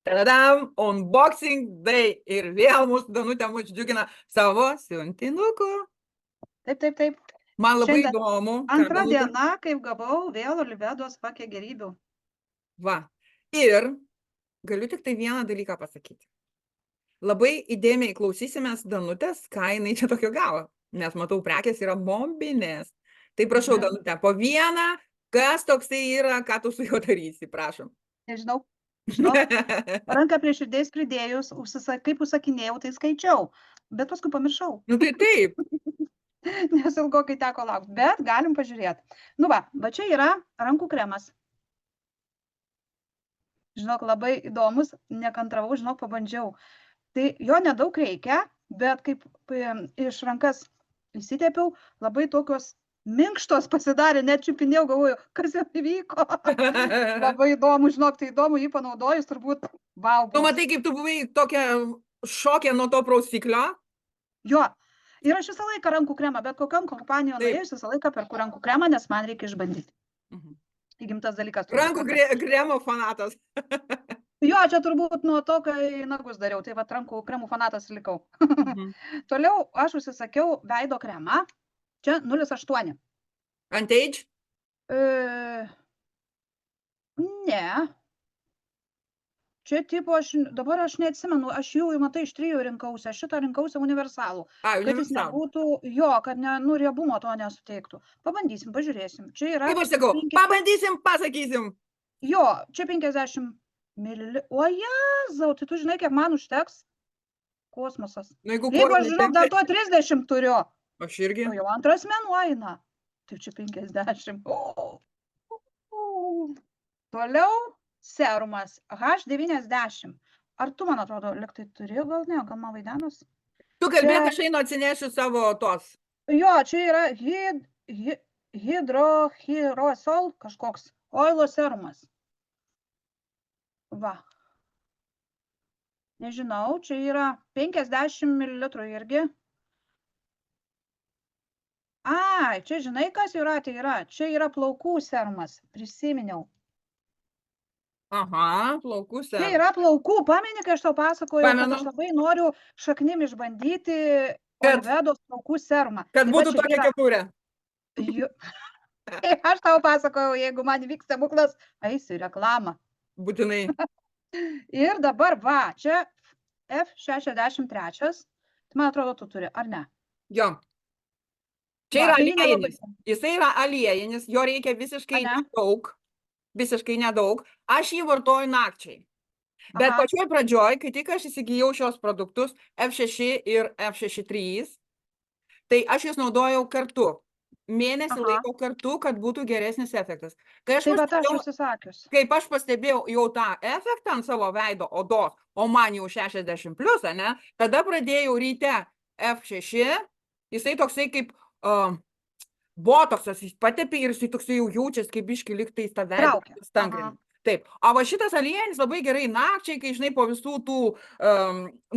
Tadam, unboxing day ir vėl mūsų Danutė mus džiugina savo siuntinuku. Taip. Man labai Šiandien įdomu. Antra diena, kaip gavau vėl Olivedos pakė gerybių. Va. Ir galiu tik tai vieną dalyką pasakyti. Labai įdėmiai klausysimės Danutės, ką jinai čia tokio gavo. Nes matau, prekės yra bombinės. Tai prašau, Danutė, po vieną, kas toksai yra, ką tu su juo darysi, prašom. Nežinau. Ranką prie širdies pridėjus, kaip užsakinėjau, tai skaičiau. Bet paskui pamiršau. Nu tai taip. Nes ilgokai teko laukti. Bet galim pažiūrėti. Nu va čia yra rankų kremas. Žinok, labai įdomus, nekantravau, žinok, pabandžiau. Tai jo nedaug reikia, bet kaip iš rankas įsitepiau, labai tokios minkštos pasidarė, net čiupinėjau, galvoju, kas jau įvyko. Labai įdomu, žinok, tai įdomu, jį panaudojus, turbūt wow. Tu matai, kaip tu buvai tokia šokė nuo to prausiklio? Jo. Ir aš visą laiką rankų kremą, bet kokiam kompanijoje nuėjus, visą laiką perku rankų kremą, nes man reikia išbandyti. Įgimtas dalykas. Rankų kremo fanatas. Jo, čia turbūt nuo to, kai nagus dariau, tai va rankų kremų fanatas likau. Toliau aš užsisakiau veido kremą, čia 0,8. Anti-age? Ne. Čia tipo, dabar aš neatsimenu, aš jų, matai, iš 3 rinkausi, aš šitą rinkausi universalų. Kad jis nebūtų, jo, kad riebumo to nesuteiktų. Pabandysim, pažiūrėsim. Čia yra... Kaip aš sakau, pabandysim, pasakysim. Jo, čia 50 ml. O jezau, tai tu žinai, kiek man užteks? Kosmosas. Jeigu aš žinau, dar to 30 turiu. Aš irgi. Jau antras mėnuo eina. Tai čia 50. Toliau serumas H90. Ar tu, man atrodo, liktai turi, gal ne, gal man vaidenas? Tu kalbėk, aš einu atsinešiu savo tos. Jo, čia yra hidrohirosol kažkoks oilo serumas. Va. Nežinau, čia yra 50 ml irgi. Ai, čia žinai, kas yra, tai yra. Čia yra plaukų serumas, prisiminiau. Aha, plaukų serumas. Tai yra plaukų, pameni, kai aš tau pasakojau, kad aš labai noriu šaknim išbandyti Olivedos plaukų serumą. Kad būtų tokia kepurė. Aš tau pasakojau, jeigu man vyks stebuklas, eisiu į reklamą. Būtinai. Ir dabar, va, čia F63. Man atrodo, tu turi, ar ne? Jo. Čia yra aliejinis. Jisai yra aliejinis, jo reikia visiškai nedaug. Visiškai nedaug. Aš jį vartoju nakčiai. Bet pačioj pradžioj, kai tik aš įsigijau šios produktus F6 ir F63, tai aš jūs naudojau kartu. Mėnesį laiko kartu, kad būtų geresnis efektas. Kaip aš pastebėjau jau tą efektą ant savo veido odos, o man jau 60+, ne, tada pradėjau ryte F6, jisai toksai kaip botoksas, jis patepė ir jisai toksai jau jaučias, kaip biški liktai tą veidą stangrina. Taip. O va šitas aliejinis labai gerai nakčiai, kai žinai po visų tų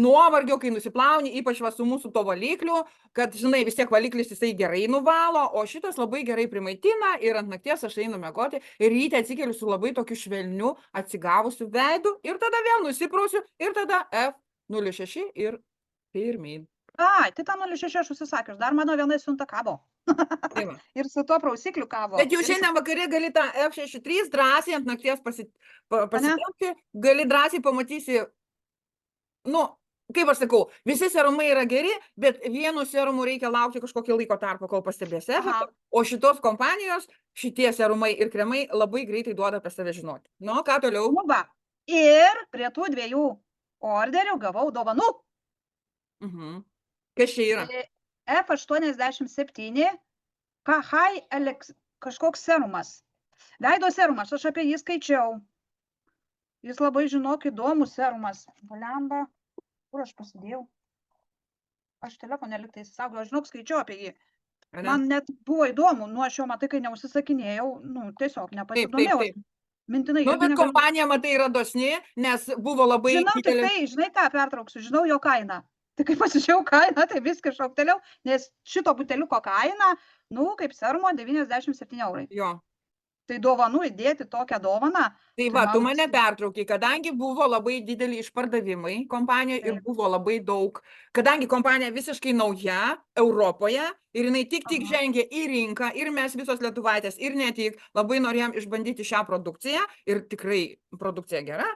nuovargio, kai nusiplauni, ypač va su mūsų to valikliu, kad žinai vis tiek valiklis jisai gerai nuvalo, o šitas labai gerai primaitina ir ant nakties aš einu miegoti ir ryte atsikeliu su labai tokiu švelniu atsigavusiu veidu ir tada vėl nusiprausiu ir tada F06 ir pirmyn. Ai, tai tą 06 aš užsisakius, dar mano viena siunta kabo. Ir su tuo prausikliu kabo. Bet jau šiandien vakarė gali tą F63 drąsiai ant nakties pasitempti, gali drąsiai pamatysi, nu, kaip aš sakau, visi serumai yra geri, bet vienu serumu reikia laukti kažkokį laiko tarpą, kol pastebėsi efektą, o šitos kompanijos, šitie serumai ir kremai labai greitai duoda apie save žinoti. Nu, ką toliau? Nu, va. Ir prie tų 2 orderių gavau dovanų. Kas čia yra? F87 kažkoks serumas. Veido serumas, aš apie jį skaičiau. Jis labai, žinok, įdomus serumas. Valemba, kur aš pasidėjau? Aš telefonė liktai įsisaugiau, aš žinok, skaičiau apie jį. Man net buvo įdomu, nu aš jo matai, kai neužsisakinėjau, nu tiesiog nepasidomėjau. Mintinai. Nu, bet kompanija, matai, yra dosni, nes buvo labai... Žinau, tik tai, žinai ką pertrauksiu, žinau jo kainą. Tai kai pasižiūrėjau kainą, tai viską šoktelėjau, nes šito buteliuko kaina, nu, kaip serumo 97 €. Jo. Tai dovanų įdėti tokią dovaną, Tai va, tu mane pertraukai, kadangi buvo labai dideli išpardavimai kompanijoje ir buvo labai daug, kadangi kompanija visiškai nauja Europoje ir jinai tik žengė į rinką ir mes visos lietuvaitės ir ne tik labai norėjom išbandyti šią produkciją ir tikrai produkcija gera.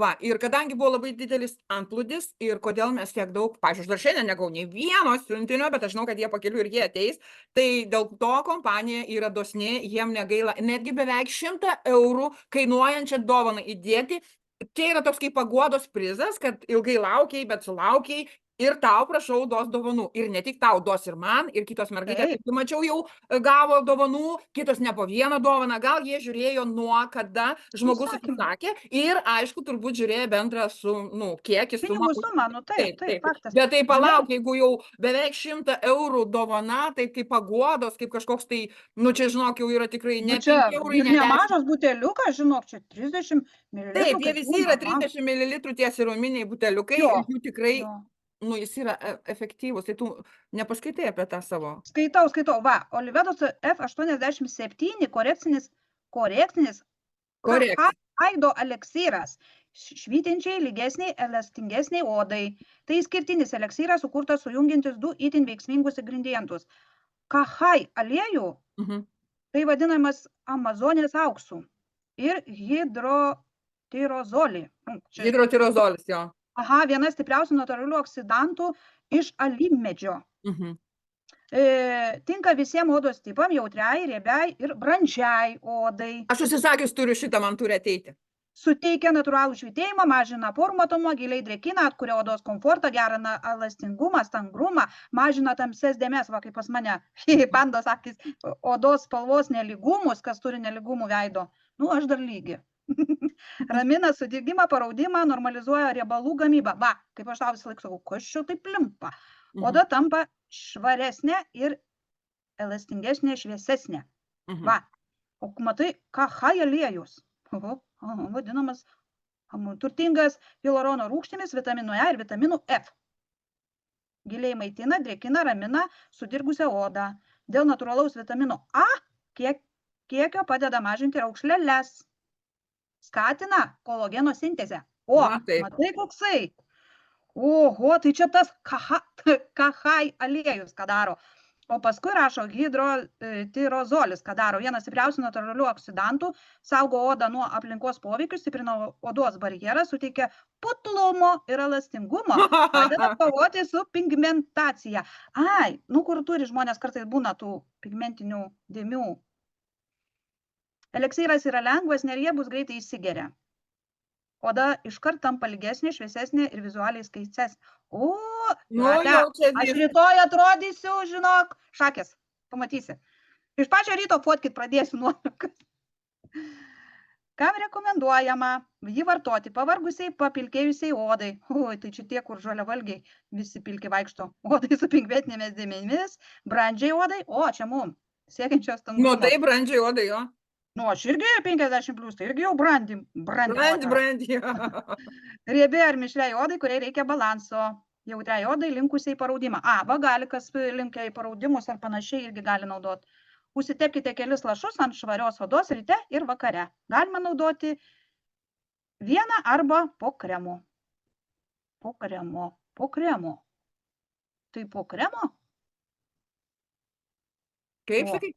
Va, ir kadangi buvo labai didelis antplūdis ir kodėl mes tiek daug, pavyzdžiui, aš dar šiandien negau nei vieno siuntinio, bet aš žinau, kad jie pakeliu ir jie ateis, tai dėl to kompanija yra dosni, jiem negaila, netgi beveik 100 eurų kainuojančią dovaną įdėti. Čia yra toks kaip paguodos prizas, kad ilgai laukiai, bet sulaukiai. Ir tau, prašau, duos dovanų. Ir ne tik tau, duos ir man, ir kitos mergaitės, kaip tu mačiau, jau gavo dovanų, kitos ne po vieną dovaną. Gal jie žiūrėjo nuo kada žmogus atsisakė. Ir, aišku, turbūt žiūrėjo bendrą kiekį sumą. Pinigų sumą, nu taip, faktas. Bet tai palauk, jeigu jau beveik 100 eurų dovana, tai kaip paguodos, kaip kažkoks tai, čia žinok, jau yra tikrai ne 5 eurai, ne 10. Nemažas buteliukas, žinok, čia 30 ml. Taip, jie visi yra 30 ml tie siruminiai buteliukai, ir jų tikrai... jis yra efektyvus, tai tu nepaskaitai apie tą savo. Skaitau, va, Olivedos F87 korekcinis aido eleksyras, švytinčiai, lygesniai, elastingesniai odai. Tai skirtinis eleksyras sukurtas sujungiantis 2 itin veiksmingus ingredientus. Kahai aliejų, tai vadinamas Amazonės auksų ir hidrotirozolį. Hidrotirozolis, jo. Viena stipriausių natūralių oksidantų iš alyvmedžio. Tinka visiems odos tipam, jautriai, riebiai ir brandžiai odai. Aš užsisakius turiu šitą, man turi ateiti. Suteikia natūralų švytėjimą, mažina porų matomą, giliai drėkina, atkuria odos komfortą, gerina elastingumą, stangrumą, mažina tamsias dėmes, va kaip pas mane. Panda sakys, odos spalvos neligumus, kas turi neligumų veido. Aš dar lygi. Ramina sudirgimą, paraudimą, normalizuoja riebalų gamybą. Va, kaip aš tau visą laiką sakau, kas čia taip limpa. Oda tampa švaresnė ir elastingesnė, šviesesnė. Va, o matai, kahai aliejus. Vadinamas turtingas hialurono rūgštimis, vitaminu E ir vitaminu F. Giliai maitina, drėkina, ramina sudirgusią odą. Dėl natūralaus vitamino A kiekio padeda mažinti raukšleles. Skatina kolageno sintezę. Matai koksai. Oho, tai čia tas kahai aliejus, ką daro. O paskui rašo hidrotirozolis, ką daro. Vienas stipriausių natūralių oksidantų, saugo odą nuo aplinkos poveikių, stiprina odos barjerą, suteikia putlumo ir elastingumo, padeda kovoti su pigmentacija. Kur turi žmonės kartais būna tų pigmentinių dėmių. Eleksyras yra lengvas, neriebus, greitai įsigeria. Oda iškart tampa ilgesnė, šviesesnė ir vizualiai skaistesnė. Aš rytoj atrodysiu, žinok, šakės, pamatysi. Iš pačio ryto fotkit pradėsiu nuotraukas. Kam rekomenduojama jį vartoti pavargusiai, papilkėjusiai odai. Tai čia tie, kur žaliavalgiai visi pilki vaikšto. Odai su pigmentinėmis dėmenimis, brandžiai odai, čia mum, siekiančios stangrumo. Tai brandžiai odai, jo. Aš irgi 50+, tai irgi jau brandi. Brandi. Riebi ar mišliai odai, kuriai reikia balanso. Jautriai odai linkusiai paraudimą. Va, gali kas linkia į paraudimus ar panašiai irgi gali naudoti. Užsitepkite kelis lašus ant švarios odos ryte ir vakare. Galima naudoti vieną arba po kremo. Po kremo. Tai po kremo? Kaip sakai?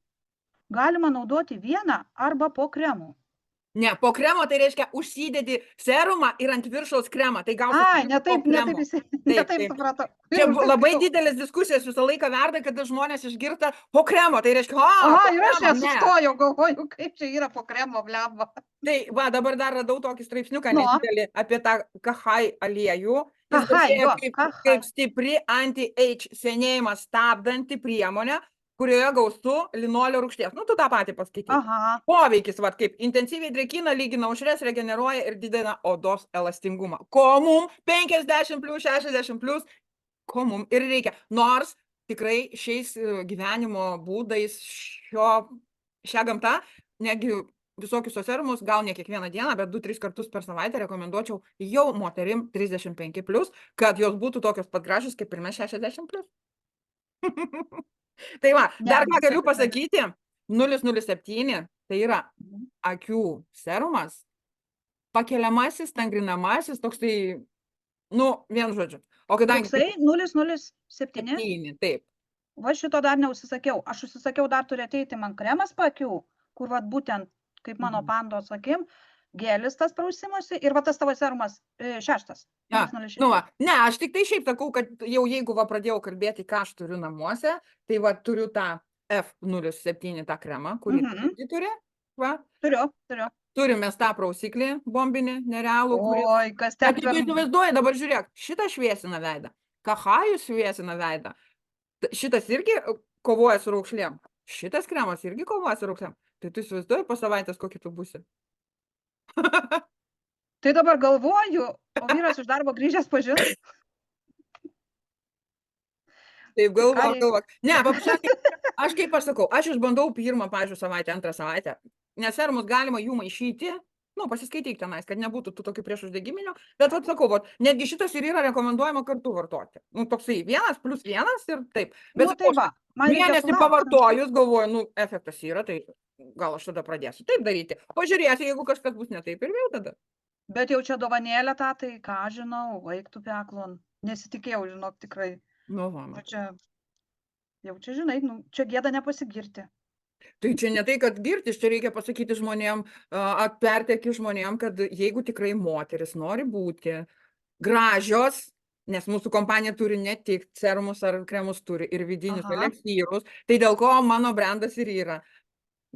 Galima naudoti vieną arba po kremų. Ne, po kremo tai reiškia užsidedi serumą ir ant viršaus kremą. Tai gausi ne taip supratau. Čia labai didelis diskusijos visą laiką verda, kada žmonės išgirta po kremo. Tai reiškia, ir aš nesustojau, galvoju, kaip čia yra po kremo, blemba. Tai va, dabar dar radau tokį straipsniuką nedidelį apie tą kahai aliejų. Kaip stipri anti-age senėjimą stabdanti priemonė, kurioje gausu linolio rūgšties. Tu tą patį paskaitai. Poveikis, kaip intensyviai drėkina, lygina ušres, regeneruoja ir didina odos elastingumą. Ko mum 50+, 60+, ko mum ir reikia. Nors tikrai šiais gyvenimo būdais šią gamtą, negi visokius serumus, gal ne kiekvieną dieną, bet 2-3 kartus per savaitę rekomenduočiau jau moterim 35+, kad jos būtų tokios pat gražios kaip ir mes 60+. Tai va, dar ką galiu pasakyti, 007, tai yra akių serumas, pakeliamasis, tangrinamasis, toks tai, nu, vien žodžiu. O kadangi... Koksai 007? 7, taip. Va šito dar neužsisakiau. Aš užsisakiau, dar turi ateiti man kremas pakių, kur vat būtent, kaip mano pandos sakim, gelis tas prausimosi ir va tas tavo serumas 6. Nu va, ne, aš tik tai šiaip sakau, kad jau jeigu va pradėjau kalbėti, ką aš turiu namuose, tai va turiu tą F07 tą kremą, kurį tu turi. Va. Turiu. Turime tą prausiklį bombinį, nerealų. Oi, kas ten bet tu įsivaizduoji, dabar žiūrėk, šitą šviesina veidą. Kahajus šviesina veidą. Šitas irgi kovoja su raukšlėm. Šitas kremas irgi kovoja su raukšlėm. Tai tu įsivaizduoji po savaitės, kokį tu būsi. Tai dabar galvoju, o vyras iš darbo grįžęs pažins. Taip, galvok. Ne, aš kaip aš sakau, aš išbandau pirmą, pavyzdžiui, savaitę, antrą savaitę, nes serumus galima jų maišyti, nu, pasiskaityk tenais, kad nebūtų tų tokių priešuždegiminių, bet vat sakau, netgi šitas ir yra rekomenduojama kartu vartoti. Nu, toksai 1+1 ir taip. Bet tai va, mėnesį pavartojus, galvoju, nu, efektas yra, tai gal aš tada pradėsiu taip daryti. Pažiūrėsiu, jeigu kažkas bus ne taip ir vėl tada. Bet jau čia dovanėlė tą, tai ką žinau, vaiktų peklon. Nesitikėjau, žinok, tikrai. Nu, va. Jau čia, žinai, nu, čia gėda nepasigirti. Tai čia ne tai, kad girtis, čia reikia pasakyti žmonėm, perteki žmonėm, kad jeigu tikrai moteris nori būti gražios, nes mūsų kompanija turi ne tik serumus ar kremus, turi ir vidinius eliksyrus, tai dėl ko mano brandas ir yra.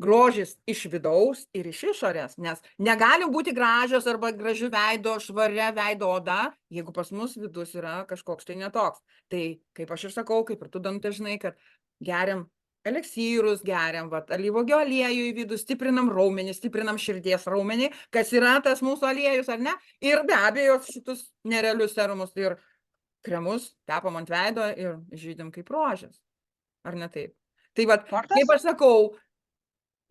Grožis iš vidaus ir iš išorės, nes negali būti gražios arba gražių veido, švaria veido oda, jeigu pas mus vidus yra kažkoks tai netoks. Tai kaip aš ir sakau, kaip ir tu Danute žinai, kad geriam eliksyrus, geriam alyvuogių aliejų į vidų, stiprinam raumenį, stiprinam širdies raumenį, kas yra tas mūsų aliejus ar ne, ir be abejo šitus nerealius serumus ir kremus tepam ant veido ir žydim kaip rožės. Ar ne taip? Tai vat, kaip aš sakau,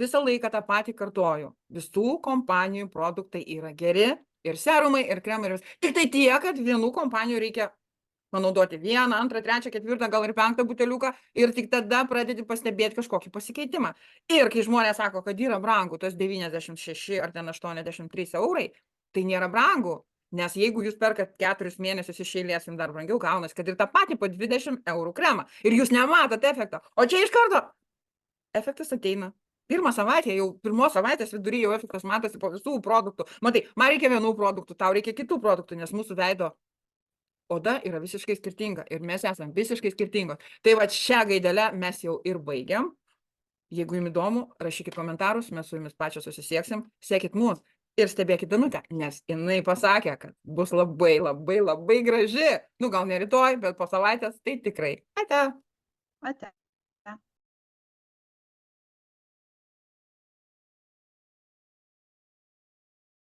visą laiką tą patį kartoju. Visų kompanijų produktai yra geri, ir serumai, ir kremai, ir vis. Tik tai tiek, kad vienų kompanijų reikia panaudoti 1, 2, 3, 4, gal ir 5 buteliuką, ir tik tada pradedi pastebėti kažkokį pasikeitimą. Ir kai žmonės sako, kad yra brangu, tos 96 ar ten 83 eurai, tai nėra brangu. Nes jeigu jūs perkat 4 mėnesius iš eilės, jums dar brangiau gaunas, kad ir tą patį po 20 eurų kremą. Ir jūs nematot efektą. O čia iš karto efektas ateina. Pirmą savaitę, jau pirmos savaitės vidury jau efektas matosi po visų produktų. Matai, man reikia vienų produktų, tau reikia kitų produktų, nes mūsų veido oda yra visiškai skirtinga ir mes esame visiškai skirtingos. Tai va šią gaidelę mes jau ir baigiam. Jeigu jums įdomu, rašykit komentarus, mes su jumis pačios susisieksim, sekit mus ir stebėkit Danutę, nes jinai pasakė, kad bus labai, labai, labai graži. Nu, gal ne rytoj, bet po savaitės tai tikrai. Ate. Ate.